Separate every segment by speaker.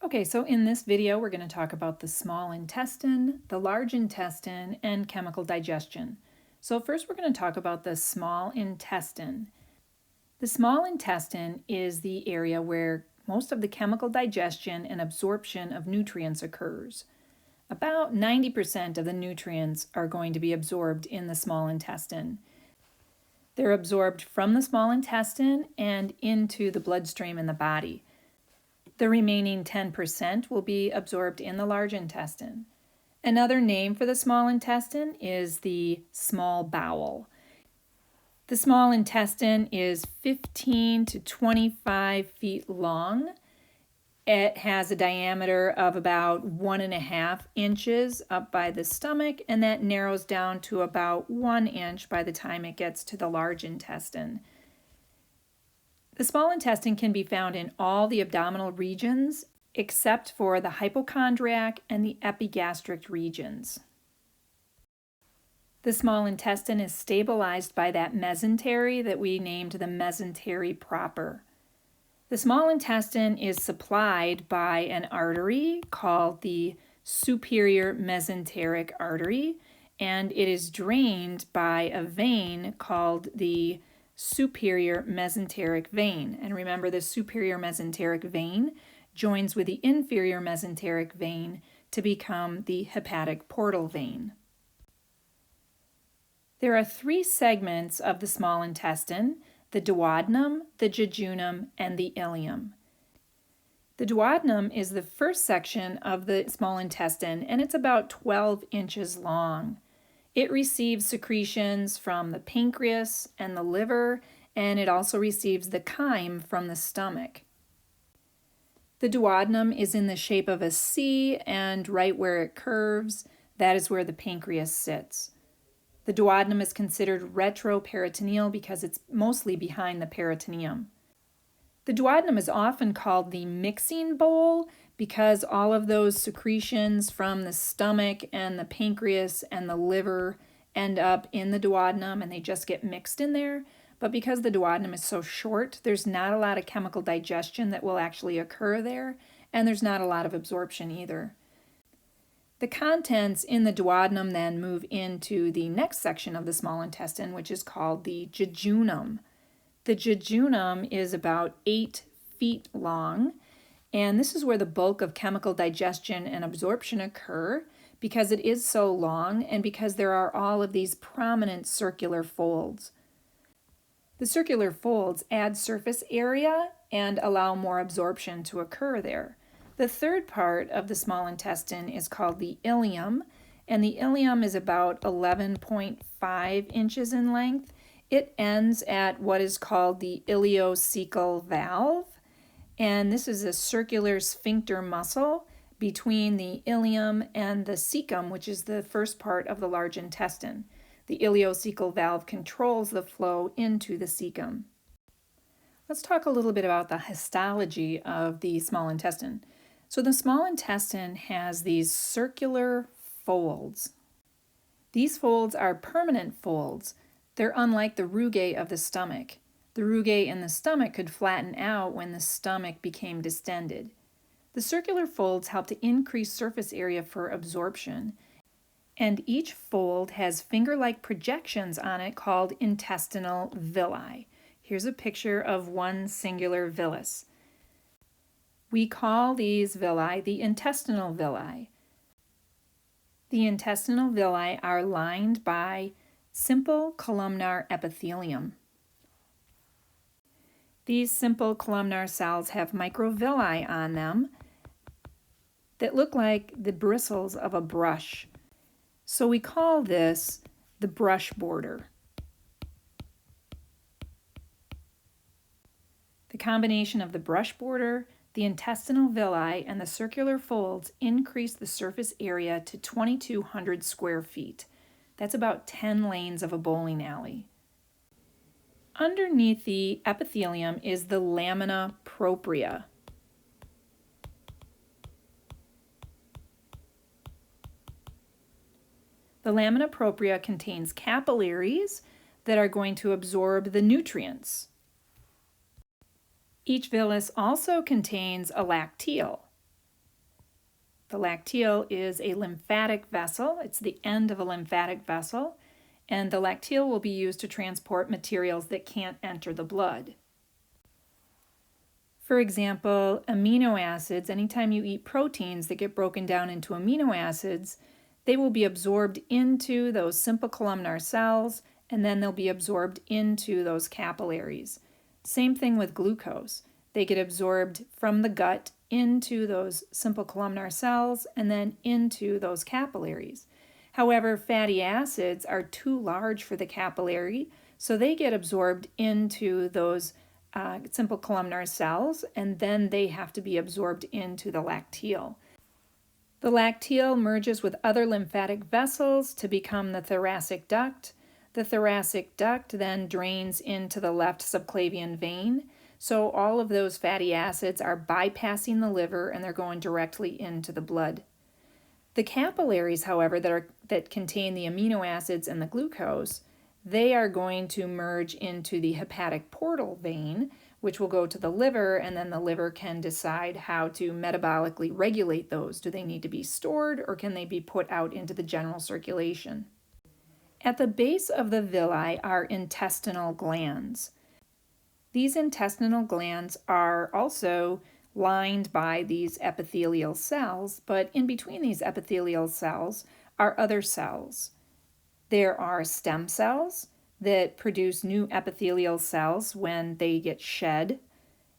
Speaker 1: Okay, so in this video, we're going to talk about the small intestine, the large intestine, and chemical digestion. So first, we're going to talk about the small intestine. The small intestine is the area where most of the chemical digestion and absorption of nutrients occurs. About 90% of the nutrients are going to be absorbed in the small intestine. They're absorbed from the small intestine and into the bloodstream in the body. The remaining 10% will be absorbed in the large intestine. Another name for the small intestine is the small bowel. The small intestine is 15 to 25 feet long. It has a diameter of about 1.5 inches up by the stomach, and that narrows down to about 1 inch by the time it gets to the large intestine. The small intestine can be found in all the abdominal regions except for the hypochondriac and the epigastric regions. The small intestine is stabilized by that mesentery that we named the mesentery proper. The small intestine is supplied by an artery called the superior mesenteric artery, and it is drained by a vein called the superior mesenteric vein. And remember, the superior mesenteric vein joins with the inferior mesenteric vein to become the hepatic portal vein. There are 3 segments of the small intestine: the duodenum, the jejunum, and the ileum. The duodenum is the first section of the small intestine, and it's about 12 inches long. It receives secretions from the pancreas and the liver, and it also receives the chyme from the stomach. The duodenum is in the shape of a C, and right where it curves, that is where the pancreas sits. The duodenum is considered retroperitoneal because it's mostly behind the peritoneum. The duodenum is often called the mixing bowl because all of those secretions from the stomach and the pancreas and the liver end up in the duodenum and they just get mixed in there. But because the duodenum is so short, there's not a lot of chemical digestion that will actually occur there, and there's not a lot of absorption either. The contents in the duodenum then move into the next section of the small intestine, which is called the jejunum. The jejunum is about 8 feet long, and this is where the bulk of chemical digestion and absorption occur because it is so long and because there are all of these prominent circular folds. The circular folds add surface area and allow more absorption to occur there. The third part of the small intestine is called the ileum, and the ileum is about 11.5 inches in length. It ends at what is called the ileocecal valve, and this is a circular sphincter muscle between the ileum and the cecum, which is the first part of the large intestine. The ileocecal valve controls the flow into the cecum. Let's talk a little bit about the histology of the small intestine. So the small intestine has these circular folds. These folds are permanent folds. They're unlike the rugae of the stomach. The rugae in the stomach could flatten out when the stomach became distended. The circular folds help to increase surface area for absorption, and each fold has finger-like projections on it called intestinal villi. Here's a picture of one singular villus. We call these villi the intestinal villi. The intestinal villi are lined by simple columnar epithelium. These simple columnar cells have microvilli on them that look like the bristles of a brush. So we call this the brush border. The combination of the brush border, the intestinal villi, and the circular folds increase the surface area to 2,200 square feet. That's about 10 lanes of a bowling alley. Underneath the epithelium is the lamina propria. The lamina propria contains capillaries that are going to absorb the nutrients. Each villus also contains a lacteal. The lacteal is a lymphatic vessel. It's the end of a lymphatic vessel, and the lacteal will be used to transport materials that can't enter the blood. For example, amino acids, anytime you eat proteins that get broken down into amino acids, they will be absorbed into those simple columnar cells, and then they'll be absorbed into those capillaries. Same thing with glucose. They get absorbed from the gut into those simple columnar cells and then into those capillaries. However, fatty acids are too large for the capillary, so they get absorbed into those simple columnar cells, and then they have to be absorbed into the lacteal. The lacteal merges with other lymphatic vessels to become the thoracic duct. The thoracic duct then drains into the left subclavian vein. So all of those fatty acids are bypassing the liver and they're going directly into the blood. The capillaries, however, that contain the amino acids and the glucose, they are going to merge into the hepatic portal vein, which will go to the liver, and then the liver can decide how to metabolically regulate those. Do they need to be stored, or can they be put out into the general circulation? At the base of the villi are intestinal glands. These intestinal glands are also lined by these epithelial cells, but in between these epithelial cells are other cells. There are stem cells that produce new epithelial cells when they get shed,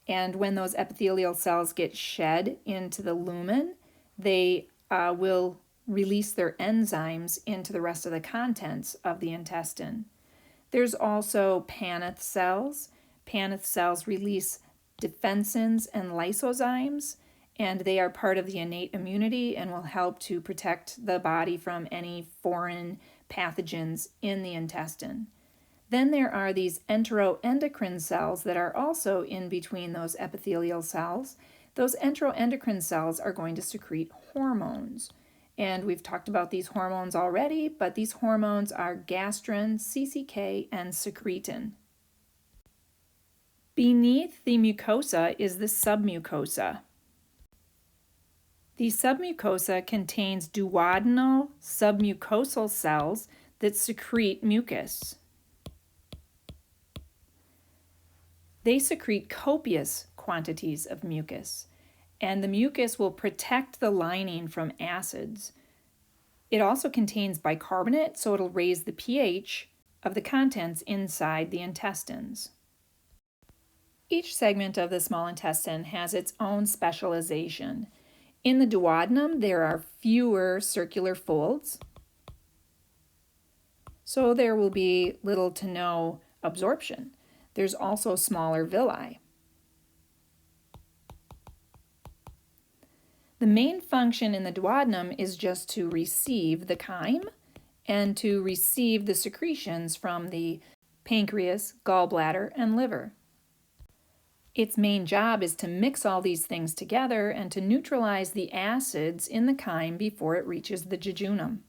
Speaker 1: and when those epithelial cells get shed into the lumen, they will release their enzymes into the rest of the contents of the intestine. There's also Paneth cells. Paneth cells release defensins and lysozymes, and they are part of the innate immunity and will help to protect the body from any foreign pathogens in the intestine. Then there are these enteroendocrine cells that are also in between those epithelial cells. Those enteroendocrine cells are going to secrete hormones. And we've talked about these hormones already, but these hormones are gastrin, CCK, and secretin. Beneath the mucosa is the submucosa. The submucosa contains duodenal submucosal cells that secrete mucus. They secrete copious quantities of mucus, and the mucus will protect the lining from acids. It also contains bicarbonate, so it'll raise the pH of the contents inside the intestines. Each segment of the small intestine has its own specialization. In the duodenum, there are fewer circular folds, so there will be little to no absorption. There's also smaller villi. The main function in the duodenum is just to receive the chyme and to receive the secretions from the pancreas, gallbladder, and liver. Its main job is to mix all these things together and to neutralize the acids in the chyme before it reaches the jejunum.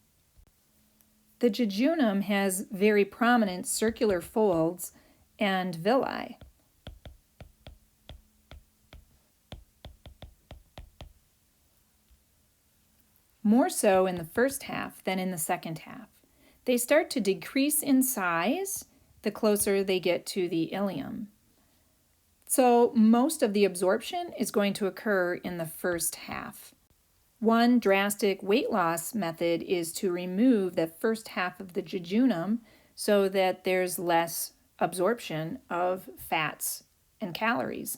Speaker 1: The jejunum has very prominent circular folds and villi. More so in the first half than in the second half. They start to decrease in size the closer they get to the ileum. So most of the absorption is going to occur in the first half. One drastic weight loss method is to remove the first half of the jejunum so that there's less absorption of fats and calories.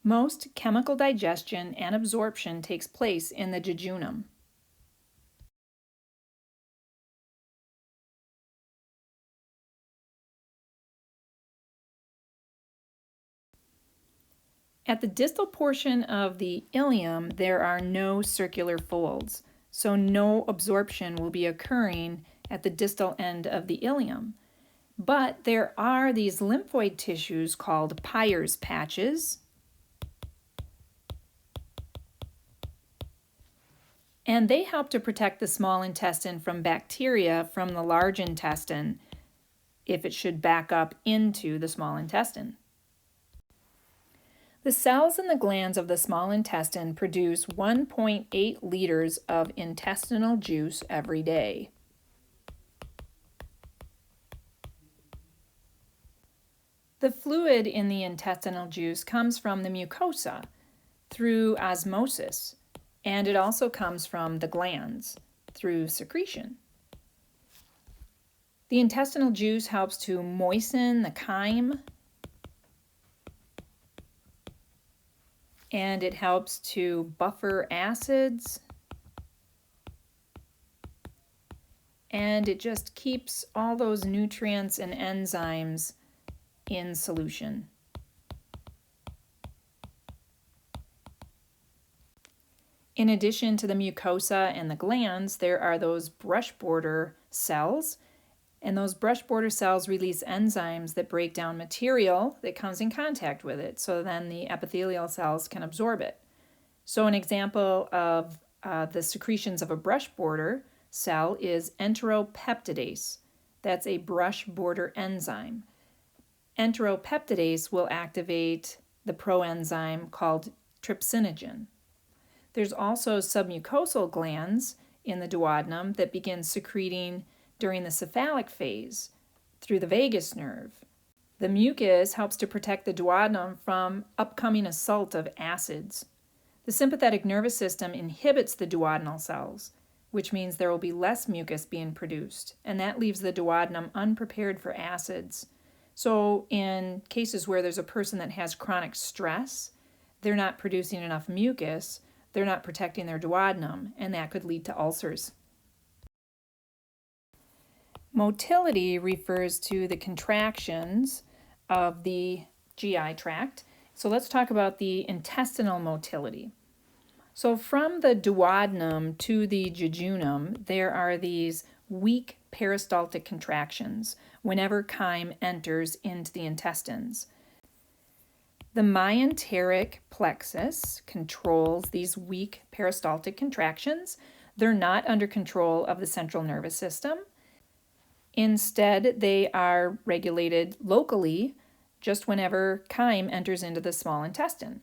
Speaker 1: Most chemical digestion and absorption takes place in the jejunum. At the distal portion of the ileum, there are no circular folds, so no absorption will be occurring at the distal end of the ileum. But there are these lymphoid tissues called Peyer's patches, and they help to protect the small intestine from bacteria from the large intestine if it should back up into the small intestine. The cells in the glands of the small intestine produce 1.8 liters of intestinal juice every day. The fluid in the intestinal juice comes from the mucosa through osmosis, and it also comes from the glands through secretion. The intestinal juice helps to moisten the chyme, and it helps to buffer acids, and it just keeps all those nutrients and enzymes in solution. In addition to the mucosa and the glands, there are those brush border cells, and those brush border cells release enzymes that break down material that comes in contact with it, so then the epithelial cells can absorb it. So an example of the secretions of a brush border cell is enteropeptidase. That's a brush border enzyme. Enteropeptidase will activate the proenzyme called trypsinogen. There's also submucosal glands in the duodenum that begin secreting during the cephalic phase through the vagus nerve. The mucus helps to protect the duodenum from upcoming assault of acids. The sympathetic nervous system inhibits the duodenal cells, which means there will be less mucus being produced, and that leaves the duodenum unprepared for acids. So in cases where there's a person that has chronic stress, they're not producing enough mucus, they're not protecting their duodenum, and that could lead to ulcers. Motility refers to the contractions of the GI tract. So let's talk about the intestinal motility. So from the duodenum to the jejunum, there are these weak peristaltic contractions whenever chyme enters into the intestines. The myenteric plexus controls these weak peristaltic contractions. They're not under control of the central nervous system. Instead, they are regulated locally just whenever chyme enters into the small intestine.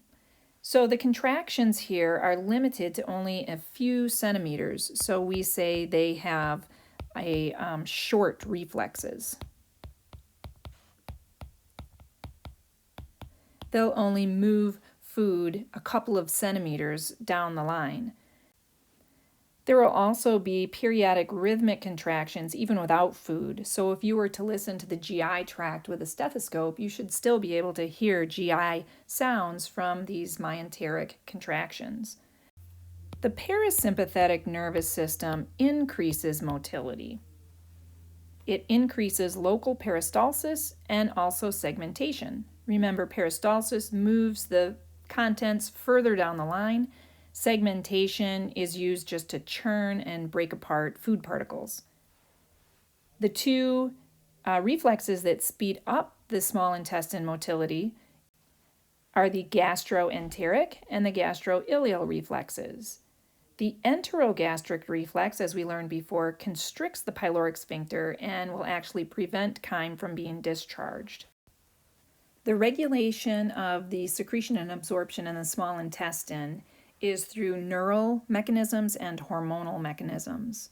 Speaker 1: So the contractions here are limited to only a few centimeters. So we say they have a short reflexes. They'll only move food a couple of centimeters down the line. There will also be periodic rhythmic contractions even without food. So if you were to listen to the GI tract with a stethoscope, you should still be able to hear GI sounds from these myenteric contractions. The parasympathetic nervous system increases motility. It increases local peristalsis and also segmentation. Remember, peristalsis moves the contents further down the line. Segmentation is used just to churn and break apart food particles. The two reflexes that speed up the small intestine motility are the gastroenteric and the gastroileal reflexes. The enterogastric reflex, as we learned before, constricts the pyloric sphincter and will actually prevent chyme from being discharged. The regulation of the secretion and absorption in the small intestine is through neural mechanisms and hormonal mechanisms.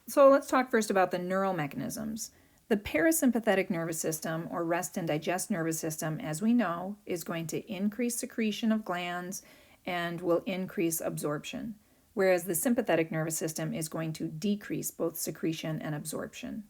Speaker 1: So let's talk first about the neural mechanisms. The parasympathetic nervous system, or rest and digest nervous system, as we know, is going to increase secretion of glands and will increase absorption, whereas the sympathetic nervous system is going to decrease both secretion and absorption.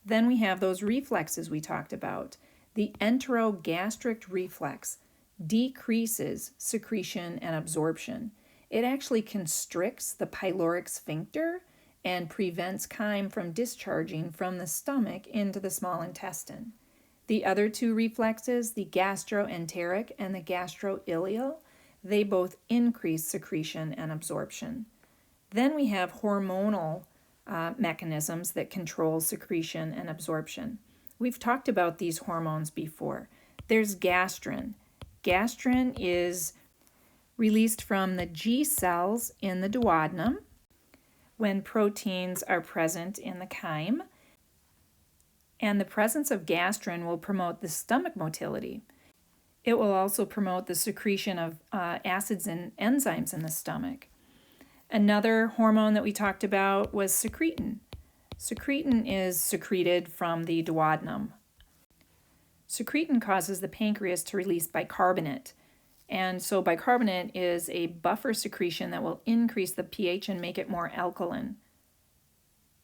Speaker 1: Then we have those reflexes we talked about. The enterogastric reflex decreases secretion and absorption. It actually constricts the pyloric sphincter and prevents chyme from discharging from the stomach into the small intestine. The other two reflexes, the gastroenteric and the gastroileal, they both increase secretion and absorption. Then we have hormonal mechanisms that control secretion and absorption. We've talked about these hormones before. There's gastrin. Gastrin is released from the G cells in the duodenum when proteins are present in the chyme. And the presence of gastrin will promote the stomach motility. It will also promote the secretion of acids and enzymes in the stomach. Another hormone that we talked about was secretin. Secretin is secreted from the duodenum. Secretin causes the pancreas to release bicarbonate. And so bicarbonate is a buffer secretion that will increase the pH and make it more alkaline.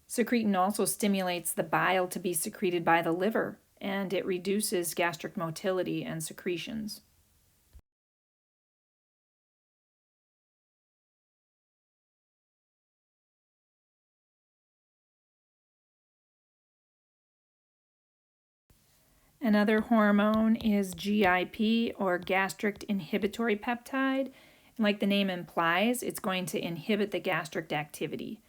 Speaker 1: Secretin also stimulates the bile to be secreted by the liver, and it reduces gastric motility and secretions. Another hormone is GIP, or gastric inhibitory peptide. Like the name implies, it's going to inhibit the gastric activity.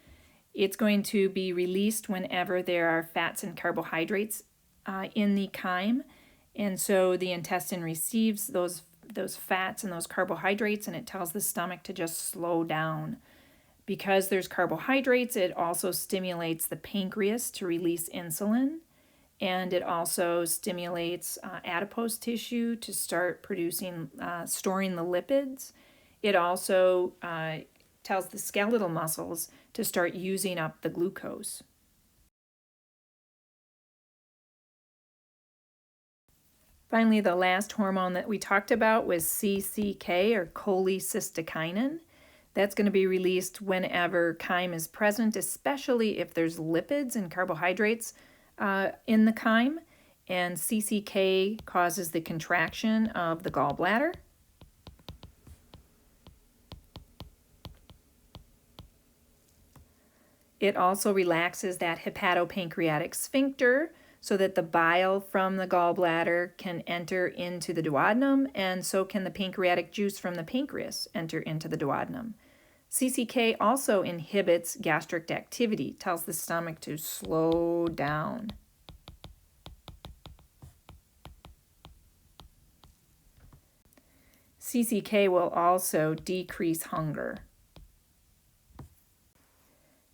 Speaker 1: It's going to be released whenever there are fats and carbohydrates in the chyme, and so the intestine receives those fats and those carbohydrates, and it tells the stomach to just slow down. Because there's carbohydrates, it also stimulates the pancreas to release insulin, and it also stimulates adipose tissue to start producing, storing the lipids. It also tells the skeletal muscles to start using up the glucose. Finally, the last hormone that we talked about was CCK, or cholecystokinin. That's going to be released whenever chyme is present, especially if there's lipids and carbohydrates in the chyme. And CCK causes the contraction of the gallbladder. It also relaxes that hepatopancreatic sphincter so that the bile from the gallbladder can enter into the duodenum, and so can the pancreatic juice from the pancreas enter into the duodenum. CCK also inhibits gastric activity, tells the stomach to slow down. CCK will also decrease hunger.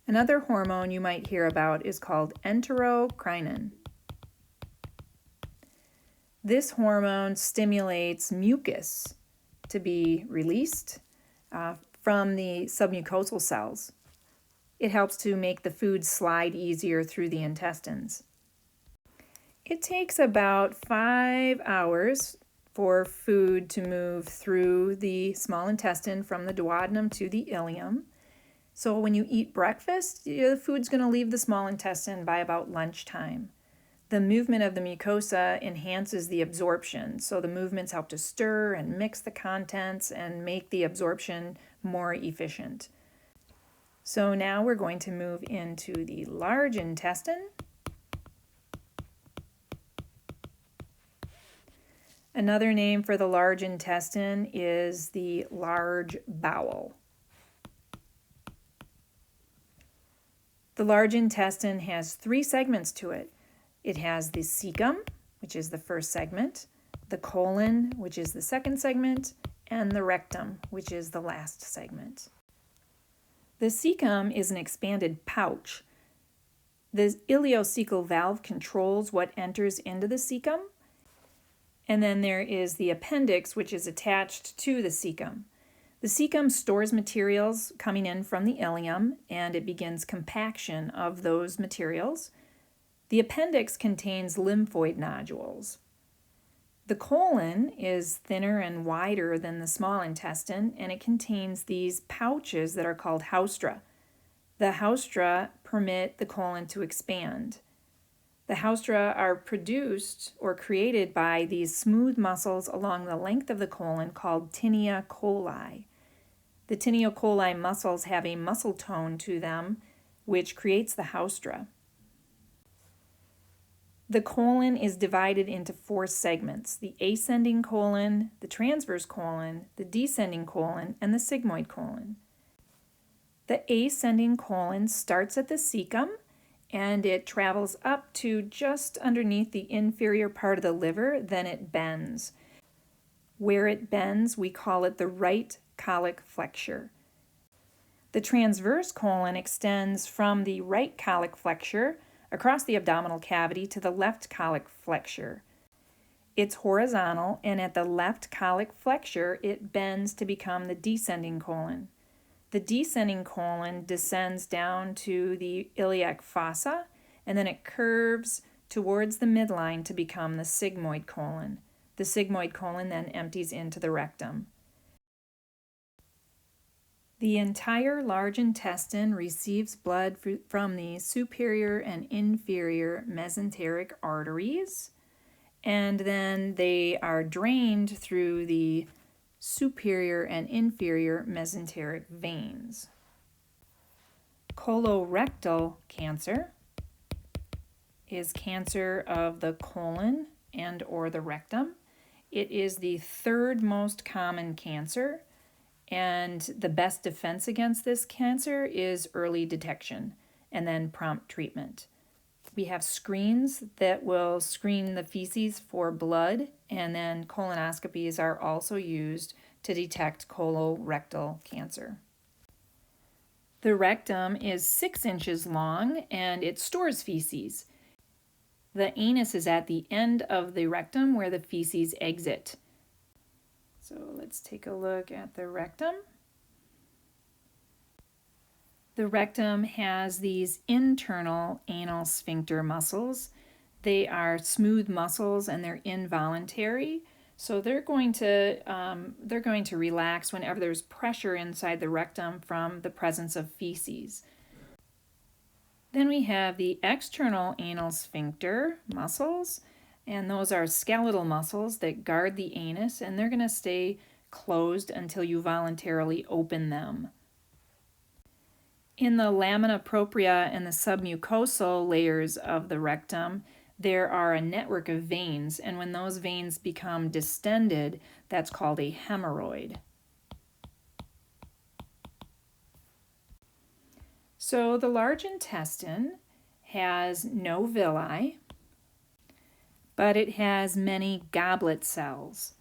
Speaker 1: Another hormone you might hear about is called enterocrinin. This hormone stimulates mucus to be released from the submucosal cells. It helps to make the food slide easier through the intestines. It takes about 5 hours for food to move through the small intestine from the duodenum to the ileum. So when you eat breakfast, the food's going to leave the small intestine by about lunchtime. The movement of the mucosa enhances the absorption, so the movements help to stir and mix the contents and make the absorption more efficient. So now we're going to move into the large intestine. Another name for the large intestine is the large bowel. The large intestine has 3 segments to it. It has the cecum, which is the first segment, the colon, which is the second segment, and the rectum, which is the last segment. The cecum is an expanded pouch. The ileocecal valve controls what enters into the cecum, and then there is the appendix, which is attached to the cecum. The cecum stores materials coming in from the ileum, and it begins compaction of those materials. The appendix contains lymphoid nodules. The colon is thinner and wider than the small intestine, and it contains these pouches that are called haustra. The haustra permit the colon to expand. The haustra are produced or created by these smooth muscles along the length of the colon called tinea coli. The tinea coli muscles have a muscle tone to them, which creates the haustra. The colon is divided into 4 segments: the ascending colon, the transverse colon, the descending colon, and the sigmoid colon. The ascending colon starts at the cecum, and it travels up to just underneath the inferior part of the liver, then it bends. Where it bends, we call it the right colic flexure. The transverse colon extends from the right colic flexure across the abdominal cavity to the left colic flexure. It's horizontal, and at the left colic flexure, it bends to become the descending colon. The descending colon descends down to the iliac fossa, and then it curves towards the midline to become the sigmoid colon. The sigmoid colon then empties into the rectum. The entire large intestine receives blood from the superior and inferior mesenteric arteries, and then they are drained through the superior and inferior mesenteric veins. Colorectal cancer is cancer of the colon and or the rectum. It is the third most common cancer, and the best defense against this cancer is early detection and then prompt treatment. We have screens that will screen the feces for blood, and then colonoscopies are also used to detect colorectal cancer. The rectum is 6 inches long, and it stores feces. The anus is at the end of the rectum where the feces exit. So let's take a look at the rectum. The rectum has these internal anal sphincter muscles. They are smooth muscles and they're involuntary. So they're going to relax whenever there's pressure inside the rectum from the presence of feces. Then we have the external anal sphincter muscles, and those are skeletal muscles that guard the anus, and they're going to stay closed until you voluntarily open them. In the lamina propria and the submucosal layers of the rectum, there are a network of veins, and when those veins become distended, that's called a hemorrhoid. So the large intestine has no villi, but it has many goblet cells.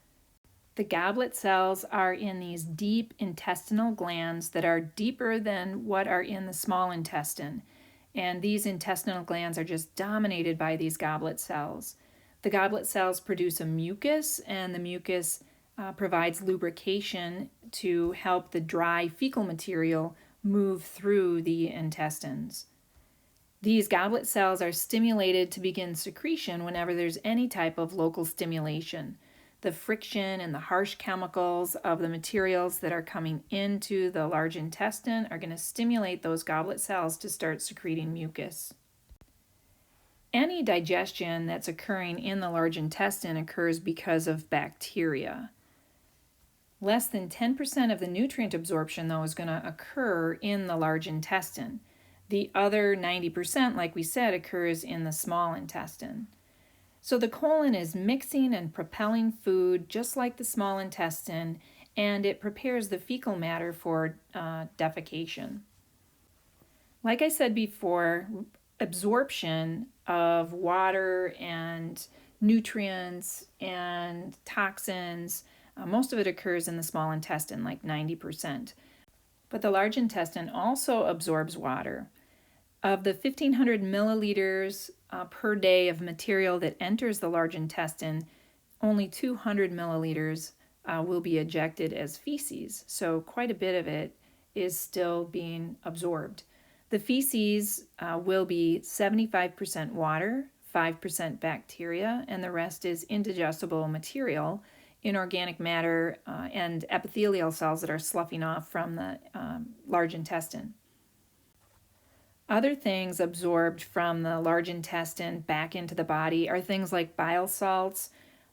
Speaker 1: The goblet cells are in these deep intestinal glands that are deeper than what are in the small intestine. And these intestinal glands are just dominated by these goblet cells. The goblet cells produce a mucus, and the mucus provides lubrication to help the dry fecal material move through the intestines. These goblet cells are stimulated to begin secretion whenever there's any type of local stimulation. The friction and the harsh chemicals of the materials that are coming into the large intestine are going to stimulate those goblet cells to start secreting mucus. Any digestion that's occurring in the large intestine occurs because of bacteria. Less than 10% of the nutrient absorption, though, is going to occur in the large intestine. The other 90%, like we said, occurs in the small intestine. So the colon is mixing and propelling food just like the small intestine, and it prepares the fecal matter for defecation. Like I said before, absorption of water and nutrients and toxins, most of it occurs in the small intestine, like 90%. But the large intestine also absorbs water. Of the 1,500 milliliters per day of material that enters the large intestine, only 200 milliliters will be ejected as feces. So quite a bit of it is still being absorbed. The feces will be 75% water, 5% bacteria, and the rest is indigestible material, inorganic matter, and epithelial cells that are sloughing off from the large intestine. Other things absorbed from the large intestine back into the body are things like bile salts,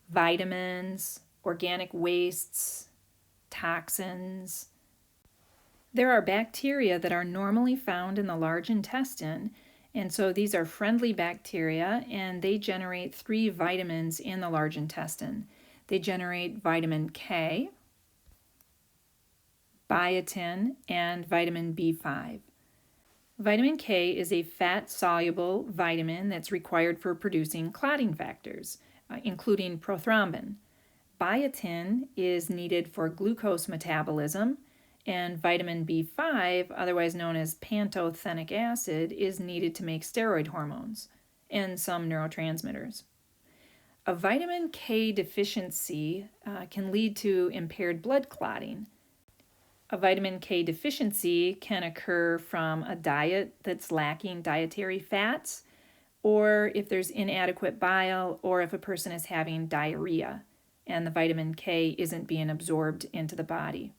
Speaker 1: vitamins, organic wastes, toxins. There are bacteria that are normally found in the large intestine, and so these are friendly bacteria, and they generate 3 vitamins in the large intestine. They generate vitamin K, biotin, and vitamin B5. Vitamin K is a fat-soluble vitamin that's required for producing clotting factors, including prothrombin. Biotin is needed for glucose metabolism, and vitamin B5, otherwise known as pantothenic acid, is needed to make steroid hormones and some neurotransmitters. A vitamin K deficiency can lead to impaired blood clotting. A vitamin K deficiency can occur from a diet that's lacking dietary fats, or if there's inadequate bile, or if a person is having diarrhea and the vitamin K isn't being absorbed into the body.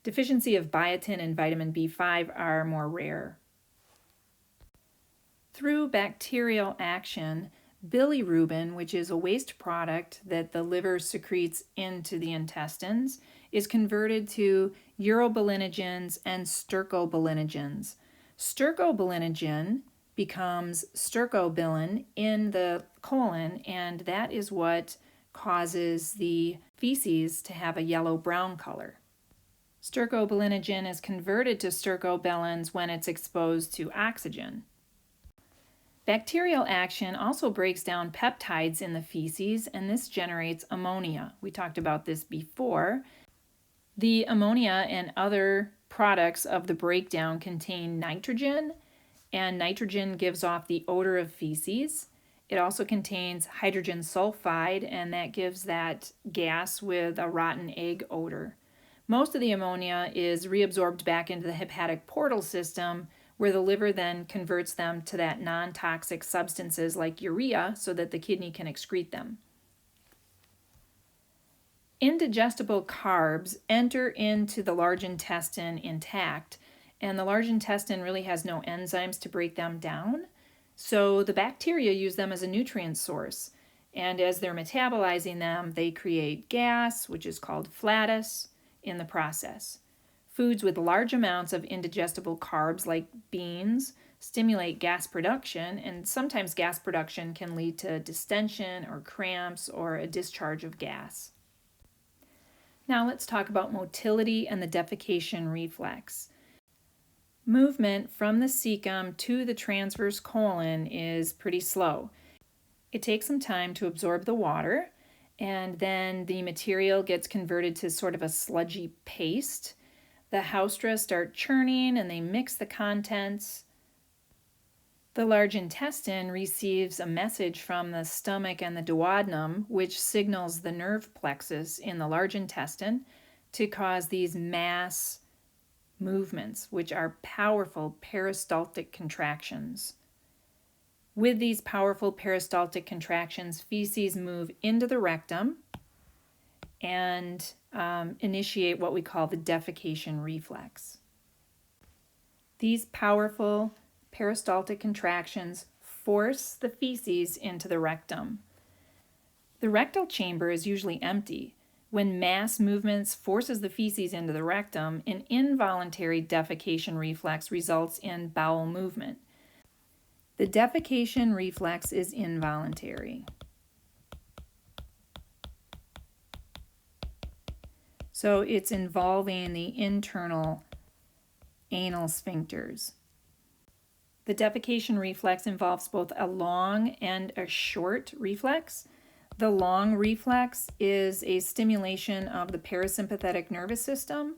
Speaker 1: Deficiency of biotin and vitamin B5 are more rare. Through bacterial action, bilirubin, which is a waste product that the liver secretes into the intestines, is converted to urobilinogens and stercobilinogens. Stercobilinogen becomes stercobilin in the colon, and that is what causes the feces to have a yellow-brown color. Stercobilinogen is converted to stercobilins when it's exposed to oxygen. Bacterial action also breaks down peptides in the feces, and this generates ammonia. We talked about this before. The ammonia and other products of the breakdown contain nitrogen, and nitrogen gives off the odor of feces. It also contains hydrogen sulfide, and that gives that gas with a rotten egg odor. Most of the ammonia is reabsorbed back into the hepatic portal system, where the liver then converts them to that non-toxic substances like urea so that the kidney can excrete them. Indigestible carbs enter into the large intestine intact, and the large intestine really has no enzymes to break them down, so the bacteria use them as a nutrient source, and as they're metabolizing them, they create gas, which is called flatus, in the process. Foods with large amounts of indigestible carbs, like beans, stimulate gas production, and sometimes gas production can lead to distension or cramps or a discharge of gas. Now let's talk about motility and the defecation reflex. Movement from the cecum to the transverse colon is pretty slow. It takes some time to absorb the water, and then the material gets converted to sort of a sludgy paste. The haustra start churning and they mix the contents. The large intestine receives a message from the stomach and the duodenum, which signals the nerve plexus in the large intestine to cause these mass movements, which are powerful peristaltic contractions. With these powerful peristaltic contractions, feces move into the rectum and initiate what we call the defecation reflex. These powerful peristaltic contractions force the feces into the rectum. The rectal chamber is usually empty. When mass movements forces the feces into the rectum, an involuntary defecation reflex results in bowel movement. The defecation reflex is involuntary. So it's involving the internal anal sphincters. The defecation reflex involves both a long and a short reflex. The long reflex is a stimulation of the parasympathetic nervous system,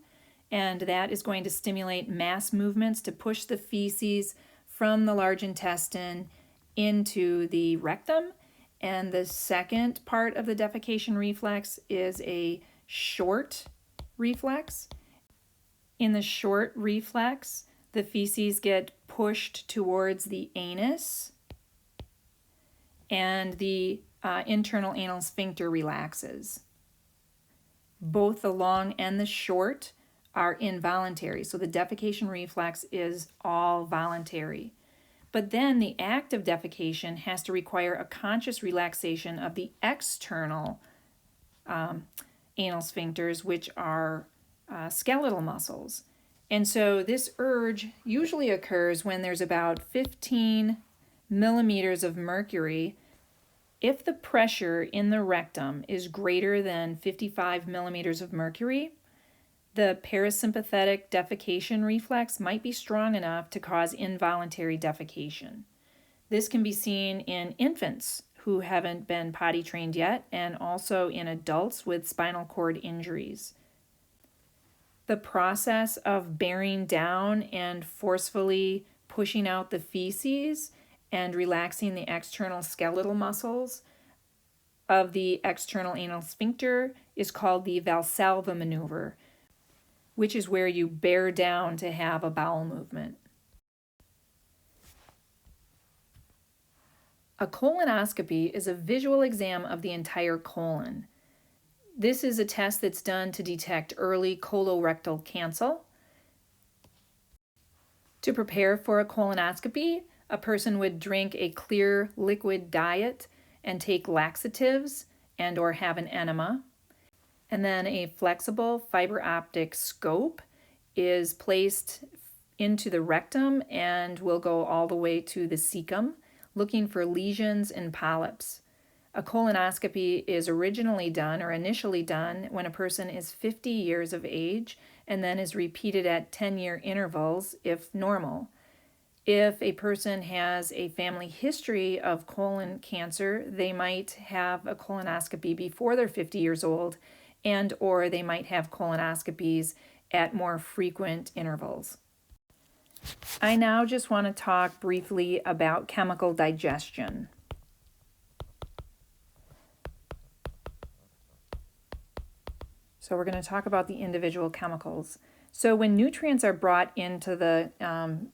Speaker 1: and that is going to stimulate mass movements to push the feces from the large intestine into the rectum. And the second part of the defecation reflex is a short reflex. In the short reflex, the feces get pushed towards the anus, and the internal anal sphincter relaxes. Both the long and the short are involuntary, so the defecation reflex is all voluntary. But then the act of defecation has to require a conscious relaxation of the external anal sphincters, which are skeletal muscles. And so this urge usually occurs when there's about 15 millimeters of mercury. If the pressure in the rectum is greater than 55 millimeters of mercury, the parasympathetic defecation reflex might be strong enough to cause involuntary defecation. This can be seen in infants who haven't been potty trained yet, and also in adults with spinal cord injuries. The process of bearing down and forcefully pushing out the feces and relaxing the external skeletal muscles of the external anal sphincter is called the Valsalva maneuver, which is where you bear down to have a bowel movement. A colonoscopy is a visual exam of the entire colon. This is a test that's done to detect early colorectal cancer. To prepare for a colonoscopy, a person would drink a clear liquid diet and take laxatives and/or have an enema. And then a flexible fiber optic scope is placed into the rectum and will go all the way to the cecum, looking for lesions and polyps. A colonoscopy is initially done when a person is 50 years of age and then is repeated at 10-year intervals if normal. If a person has a family history of colon cancer, they might have a colonoscopy before they're 50 years old, and or they might have colonoscopies at more frequent intervals. I now just want to talk briefly about chemical digestion. So we're going to talk about the individual chemicals. So when nutrients are brought into the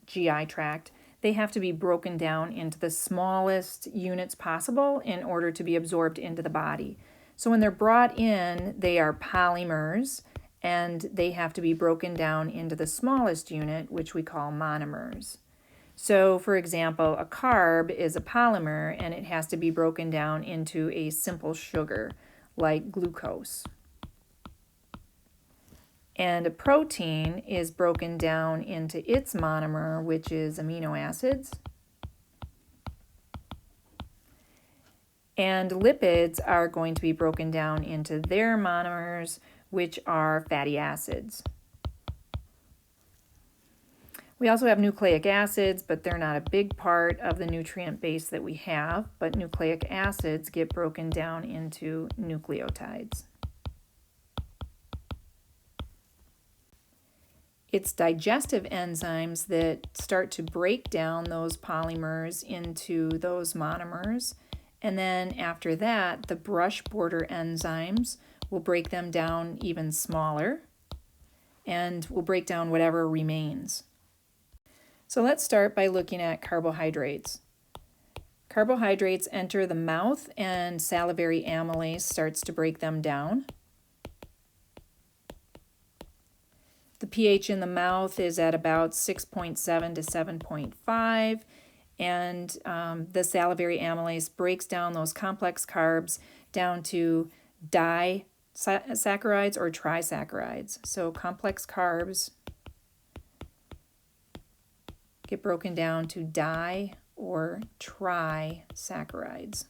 Speaker 1: GI tract, they have to be broken down into the smallest units possible in order to be absorbed into the body. So when they're brought in, they are polymers, and they have to be broken down into the smallest unit, which we call monomers. So for example, a carb is a polymer, and it has to be broken down into a simple sugar like glucose. And a protein is broken down into its monomer, which is amino acids. And lipids are going to be broken down into their monomers, which are fatty acids. We also have nucleic acids, but they're not a big part of the nutrient base that we have, but nucleic acids get broken down into nucleotides. It's digestive enzymes that start to break down those polymers into those monomers. And then after that, the brush border enzymes will break them down even smaller and will break down whatever remains. So let's start by looking at carbohydrates. Carbohydrates enter the mouth and salivary amylase starts to break them down. The pH in the mouth is at about 6.7 to 7.5, and the salivary amylase breaks down those complex carbs down to disaccharides or trisaccharides. So complex carbs get broken down to di or trisaccharides.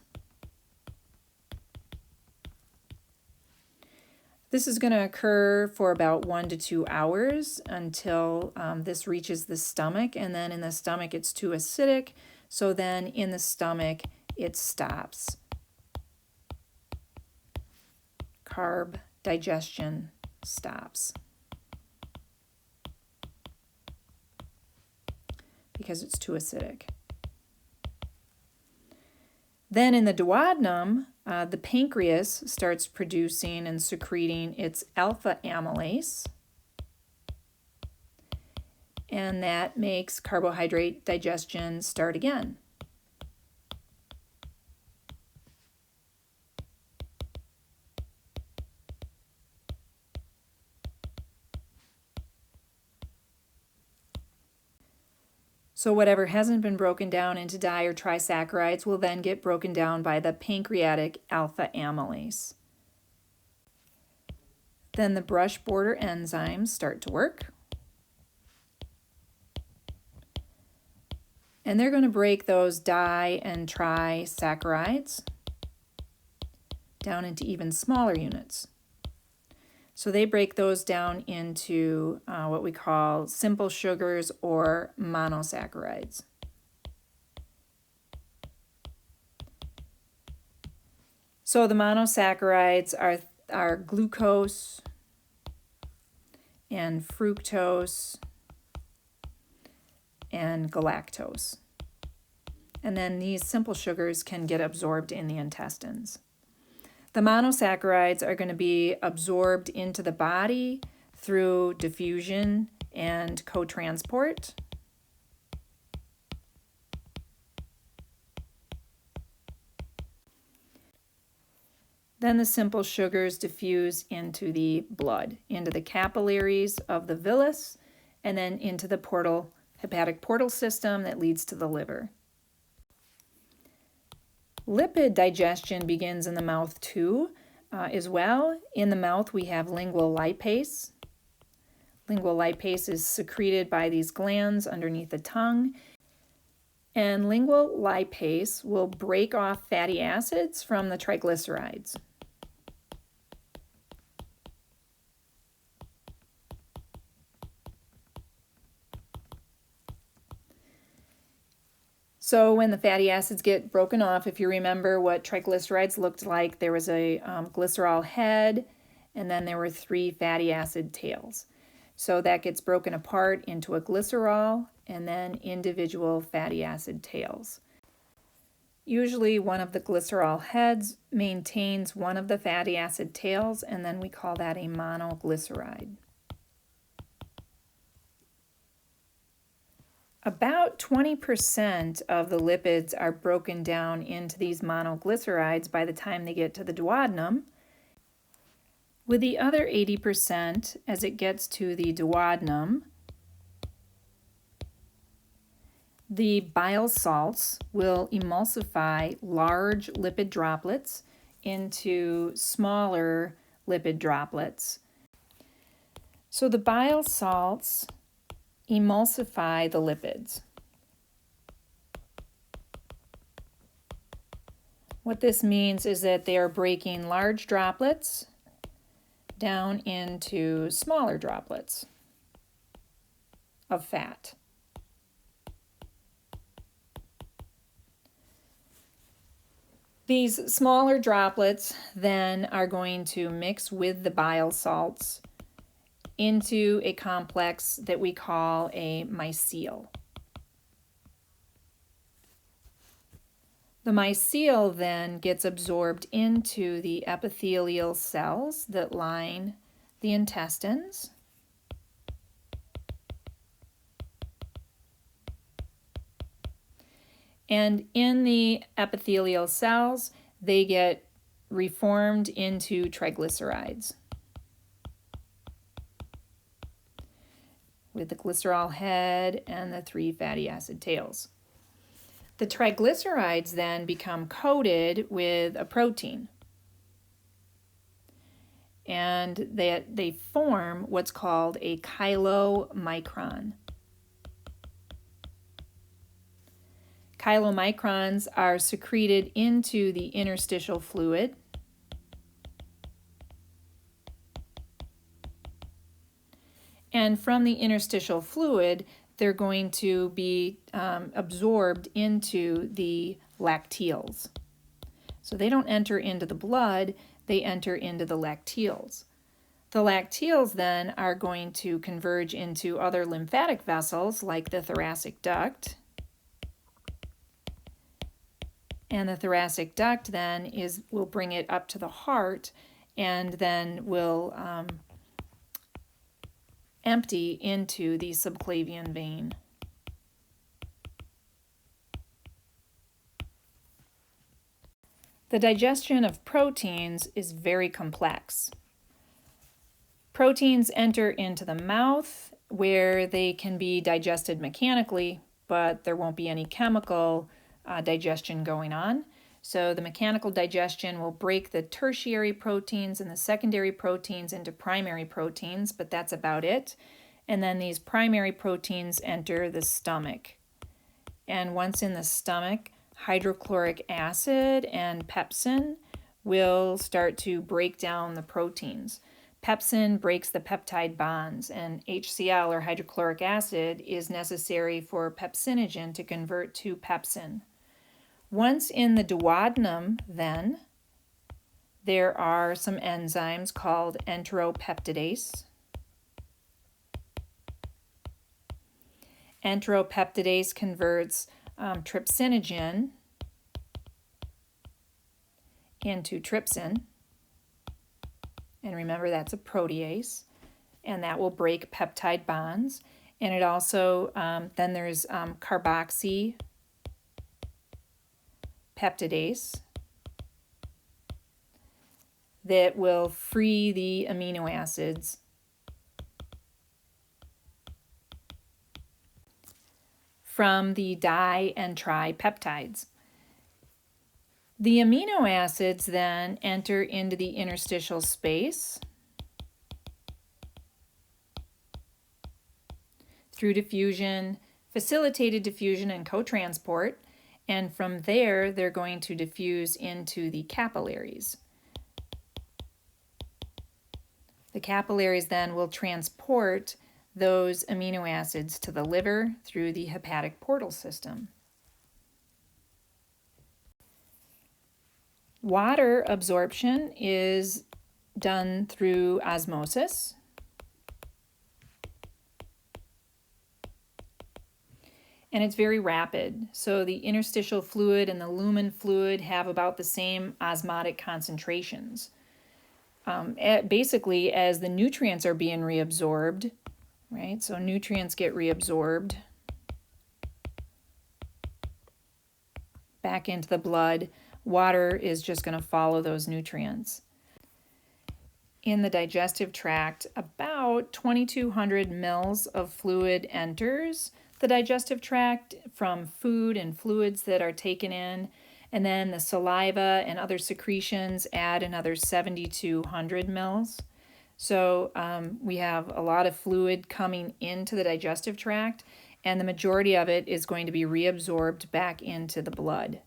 Speaker 1: This is going to occur for about 1 to 2 hours until this reaches the stomach, and then in the stomach it's too acidic, so then in the stomach it stops. Carb digestion stops because it's too acidic. Then in the duodenum, the pancreas starts producing and secreting its alpha amylase, and that makes carbohydrate digestion start again. So whatever hasn't been broken down into di or trisaccharides will then get broken down by the pancreatic alpha amylase. Then the brush border enzymes start to work. And they're going to break those di and trisaccharides down into even smaller units. So they break those down into what we call simple sugars or monosaccharides. So the monosaccharides are glucose and fructose and galactose. And then these simple sugars can get absorbed in the intestines. The monosaccharides are going to be absorbed into the body through diffusion and co-transport. Then the simple sugars diffuse into the blood, into the capillaries of the villus, and then into the hepatic portal system that leads to the liver. Lipid digestion begins in the mouth too, as well. In the mouth we have lingual lipase. Lingual lipase is secreted by these glands underneath the tongue. And lingual lipase will break off fatty acids from the triglycerides. So when the fatty acids get broken off, if you remember what triglycerides looked like, there was a glycerol head, and then there were 3 fatty acid tails. So that gets broken apart into a glycerol and then individual fatty acid tails. Usually one of the glycerol heads maintains one of the fatty acid tails, and then we call that a monoglyceride. About 20% of the lipids are broken down into these monoglycerides by the time they get to the duodenum, with the other 80% as it gets to the duodenum. The bile salts will emulsify large lipid droplets into smaller lipid droplets. So the bile salts emulsify the lipids. What this means is that they are breaking large droplets down into smaller droplets of fat. These smaller droplets then are going to mix with the bile salts into a complex that we call a mycele. The mycele then gets absorbed into the epithelial cells that line the intestines. And in the epithelial cells, they get reformed into triglycerides, with the glycerol head and the 3 fatty acid tails. The triglycerides then become coated with a protein, and they form what's called a chylomicron. Chylomicrons are secreted into the interstitial fluid. And from the interstitial fluid, they're going to be absorbed into the lacteals. So they don't enter into the blood, they enter into the lacteals. The lacteals then are going to converge into other lymphatic vessels like the thoracic duct. And the thoracic duct then will bring it up to the heart, and then will empty into the subclavian vein. The digestion of proteins is very complex. Proteins enter into the mouth where they can be digested mechanically, but there won't be any chemical digestion going on. So the mechanical digestion will break the tertiary proteins and the secondary proteins into primary proteins, but that's about it. And then these primary proteins enter the stomach. And once in the stomach, hydrochloric acid and pepsin will start to break down the proteins. Pepsin breaks the peptide bonds, and HCl, or hydrochloric acid, is necessary for pepsinogen to convert to pepsin. Once in the duodenum, then, there are some enzymes called enteropeptidase. Enteropeptidase converts trypsinogen into trypsin. and remember that's a protease, and that will break peptide bonds. And it also, then there's carboxy peptidase that will free the amino acids from the di and tripeptides. The amino acids then enter into the interstitial space through diffusion, facilitated diffusion and cotransport, and from there they're going to diffuse into the capillaries. The capillaries then will transport those amino acids to the liver through the hepatic portal system. Water absorption is done through osmosis. And it's very rapid. So the interstitial fluid and the lumen fluid have about the same osmotic concentrations. Basically, as the nutrients are being reabsorbed, right? So nutrients get reabsorbed back into the blood. Water is just going to follow those nutrients. In the digestive tract, about 2,200 mils of fluid enters the digestive tract from food and fluids that are taken in, and then the saliva and other secretions add another 7,200 mils. So we have a lot of fluid coming into the digestive tract, and the majority of it is going to be reabsorbed back into the blood.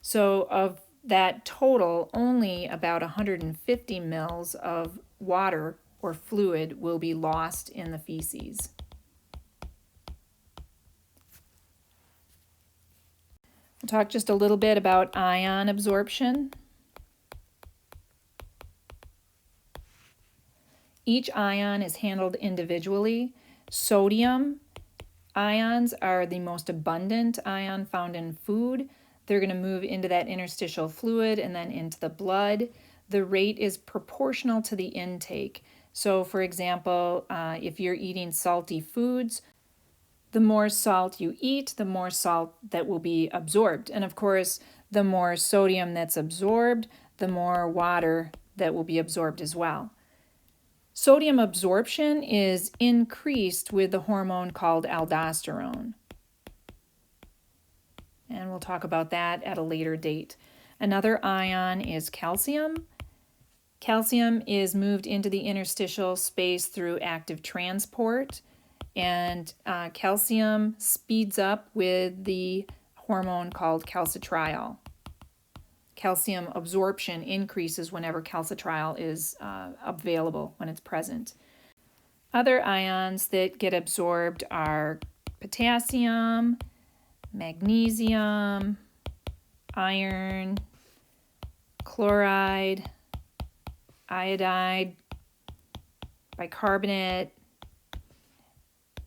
Speaker 1: So of that total, only about 150 mils of water or fluid will be lost in the feces. We'll talk just a little bit about ion absorption. Each ion is handled individually. Sodium ions are the most abundant ion found in food. They're going to move into that interstitial fluid and then into the blood. The rate is proportional to the intake. So, for example, if you're eating salty foods, the more salt you eat, the more salt that will be absorbed. And of course, the more sodium that's absorbed, the more water that will be absorbed as well. Sodium absorption is increased with the hormone called aldosterone. And we'll talk about that at a later date. Another ion is calcium. Calcium is moved into the interstitial space through active transport, and calcium speeds up with the hormone called calcitriol. Calcium absorption increases whenever calcitriol is available, when it's present. Other ions that get absorbed are potassium, magnesium, iron, chloride, iodide, bicarbonate,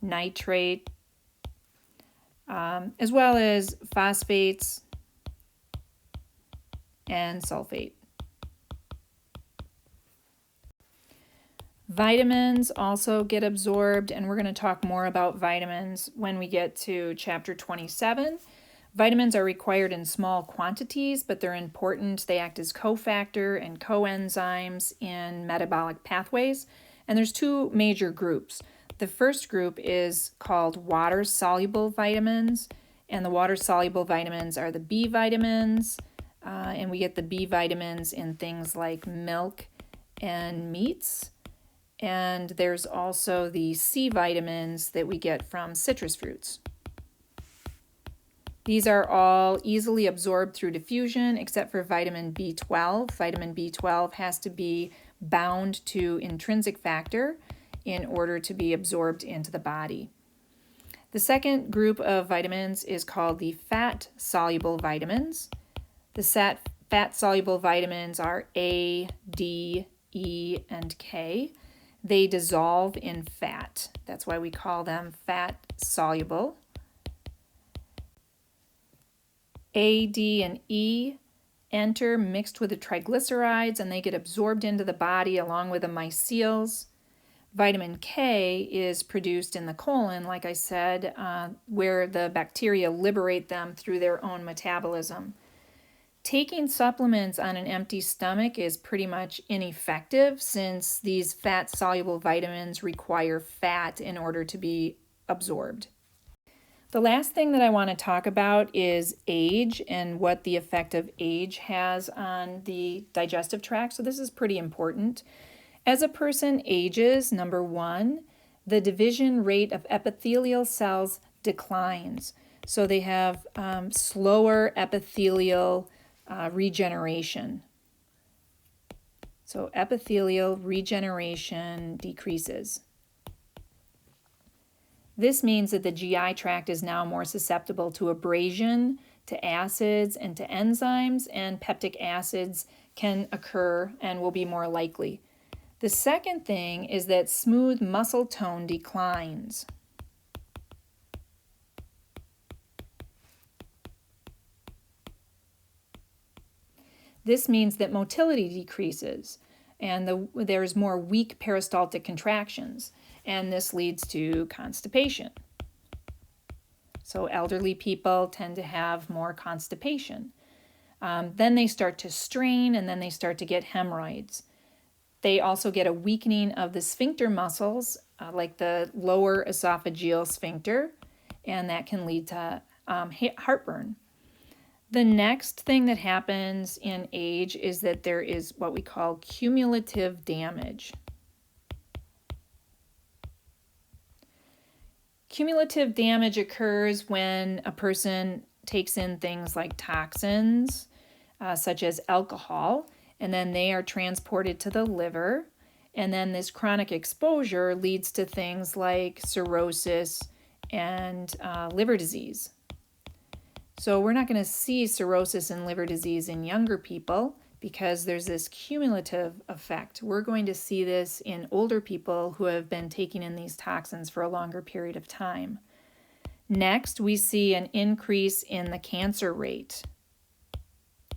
Speaker 1: nitrate, as well as phosphates and sulfate. Vitamins also get absorbed, and we're going to talk more about vitamins when we get to chapter 27. Vitamins are required in small quantities, but they're important. They act as cofactor and coenzymes in metabolic pathways, and there's two major groups. The first group is called water-soluble vitamins, and the water-soluble vitamins are the B vitamins, and we get the B vitamins in things like milk and meats. And there's also the C vitamins that we get from citrus fruits. These are all easily absorbed through diffusion except for vitamin B12. Vitamin B12 has to be bound to intrinsic factor in order to be absorbed into the body. The second group of vitamins is called the fat-soluble vitamins. The fat-soluble vitamins are A, D, E, and K. They dissolve in fat. That's why we call them fat-soluble. A, D, and E enter mixed with the triglycerides, and they get absorbed into the body along with the mycelials. Vitamin K is produced in the colon, like I said, where the bacteria liberate them through their own metabolism. Taking supplements on an empty stomach is pretty much ineffective, since these fat-soluble vitamins require fat in order to be absorbed. The last thing that I want to talk about is age and what the effect of age has on the digestive tract. So this is pretty important. As a person ages, number one, the division rate of epithelial cells declines. So they have slower epithelial regeneration. So epithelial regeneration decreases. This means that the GI tract is now more susceptible to abrasion, to acids, and to enzymes, and peptic acids can occur and will be more likely. The second thing is that smooth muscle tone declines. This means that motility decreases and there's more weak peristaltic contractions, and this leads to constipation. So elderly people tend to have more constipation. Then they start to strain, and then they start to get hemorrhoids. They also get a weakening of the sphincter muscles, like the lower esophageal sphincter, and that can lead to heartburn. The next thing that happens in age is that there is what we call cumulative damage. Cumulative damage occurs when a person takes in things like toxins, such as alcohol, and then they are transported to the liver, and then this chronic exposure leads to things like cirrhosis and liver disease. So we're not going to see cirrhosis and liver disease in younger people because there's this cumulative effect. We're going to see this in older people who have been taking in these toxins for a longer period of time. Next, we see an increase in the cancer rate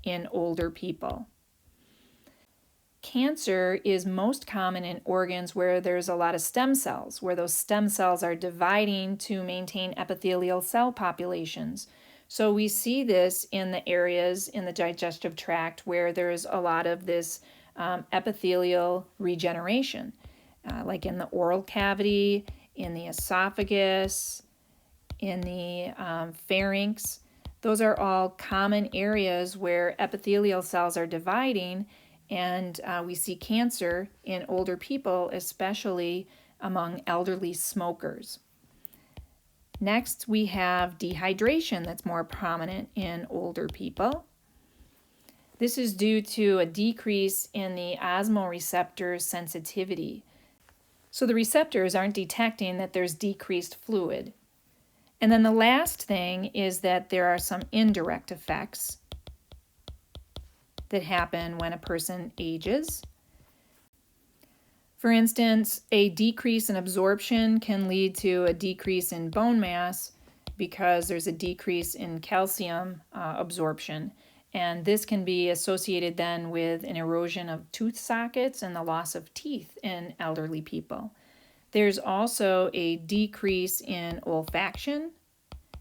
Speaker 1: in older people. Cancer is most common in organs where there's a lot of stem cells, where those stem cells are dividing to maintain epithelial cell populations. So we see this in the areas in the digestive tract where there's a lot of this epithelial regeneration, like in the oral cavity, in the esophagus, in the pharynx. Those are all common areas where epithelial cells are dividing, and we see cancer in older people, especially among elderly smokers. Next, we have dehydration that's more prominent in older people. This is due to a decrease in the osmoreceptor sensitivity. So the receptors aren't detecting that there's decreased fluid. And then the last thing is that there are some indirect effects that happen when a person ages. For instance, a decrease in absorption can lead to a decrease in bone mass because there's a decrease in calcium absorption. And this can be associated then with an erosion of tooth sockets and the loss of teeth in elderly people. There's also a decrease in olfaction,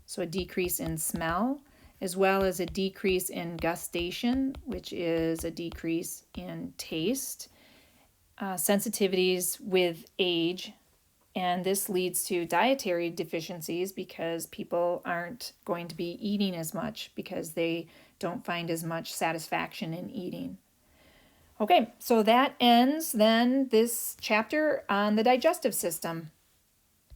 Speaker 1: so a decrease in smell, as well as a decrease in gustation, which is a decrease in taste. Sensitivities with age, and this leads to dietary deficiencies because people aren't going to be eating as much because they don't find as much satisfaction in eating. Okay, so that ends then this chapter on the digestive system.